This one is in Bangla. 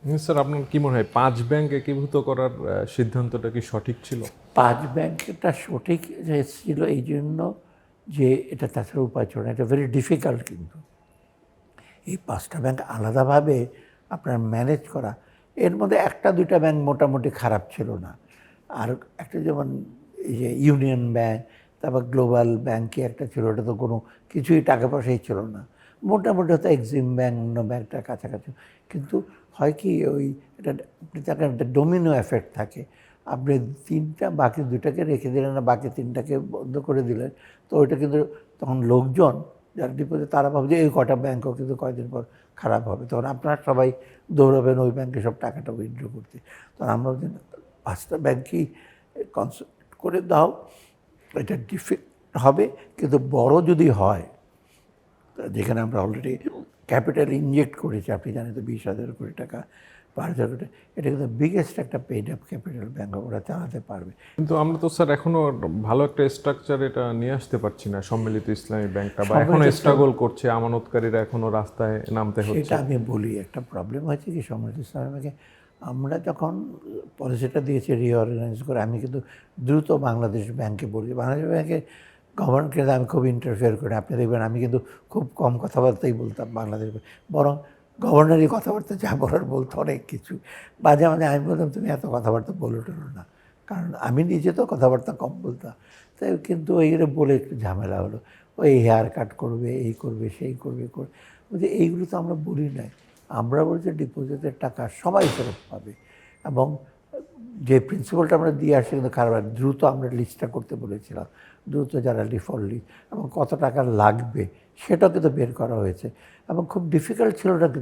স্যার আপনার কি মনে হয় 5 ব্যাংক একীভূত করার সিদ্ধান্তটা কি সঠিক ছিল? 5 ব্যাংকটা সঠিক ছিল এই জন্য যে এটা তাছাড়া উপায় ছিল না, এটা ভেরি ডিফিকাল্ট। কিন্তু এই 5টা ব্যাংক আলাদাভাবে আপনার ম্যানেজ করা, এর মধ্যে একটা দুইটা ব্যাংক মোটামুটি খারাপ ছিল না। আর একটা যেমন এই যে ইউনিয়ন ব্যাংক, তারপর গ্লোবাল ব্যাংকে একটা ছিল, ওটা তো কোনো কিছুই টাকা পয়সাই ছিল না। মোটামুটি হয়তো এক্সিম ব্যাংক অন্য ব্যাংকটার কাছাকাছি। কিন্তু হয় কি ওই এটা একটা ডোমিনো এফেক্ট থাকে। আপনি 3টা বাকি 2টাকে রেখে দিলেন না, বাকি 3টাকে বন্ধ করে দিলেন, তো ওইটা কিন্তু তখন লোকজন যারা ডিপোজিট তারা ভাবছে এই কটা ব্যাংকও কিন্তু কয়েকদিন পর খারাপ হবে, তখন আপনারা সবাই দৌড়াবেন ওই ব্যাংকে সব টাকাটা উইথড্র করতে। তখন আমরা 5টা ব্যাংকই কনসেপ্ট করে দাও, এটা ডিফিক্ট হবে। কিন্তু বড় যদি হয়, যেখানে আমরা অলরেডি ক্যাপিটাল ইনজেক্ট করেছি, আপনি জানেন তো 20,000 কোটি টাকা, 5,000 কোটি, এটা কিন্তু বিগেস্ট একটা পেড আপ ক্যাপিটাল ব্যাংক, ওরা চালাতে পারবে। কিন্তু আমরা তো স্যার এখনো ভালো একটা স্ট্রাকচার এটা নিয়ে আসতে পারছি না, সম্মিলিত ইসলামী ব্যাংকটা, বা এখনো স্ট্রাগল করছে, আমানতকারীরা এখনো রাস্তায় নামতে হচ্ছে। সেটা আমি বলি, একটা প্রবলেম হয়েছে কি সম্মিলিত ইসলামী ব্যাংকে, আমরা যখন পলিসিটা দিয়েছি রিঅর্গানাইজ করে, আমি কিন্তু দ্রুত বাংলাদেশ ব্যাংকে বলি, বাংলাদেশ ব্যাংকে গভর্নমেন্টকে আমি খুব ইন্টারফেয়ার করি। আপনি দেখবেন আমি কিন্তু খুব কম কথাবার্তাই বলতাম বাংলাদেশ, বরং গভর্নরই কথাবার্তা যা বলার বলতো অনেক কিছু। মাঝে মাঝে আমি বলতাম তুমি এত কথাবার্তা বলো টলো না, কারণ আমি নিজে তো কথাবার্তা কম বলতাম। তাই কিন্তু এইগুলো বলে একটু ঝামেলা হলো, ওই হেয়ার কাট করবে, এই করবে, সেই করবে, বলছে এইগুলো তো আমরা বলি নাই। আমরা বলছি ডিপোজিটের টাকা সবাই ফেরত পাবে, এবং যে প্রিন্সিপালটা আমরা দিয়ে আসছি কিন্তু কারবার দ্রুত আমরা লিস্টটা করতে বলেছিলাম, দ্রুত যারা ডিফল্ট লিস্ট, এবং কত টাকা লাগবে সেটাও কিন্তু বের করা হয়েছে। এবং খুব ডিফিকাল্ট ছিল না কিন্তু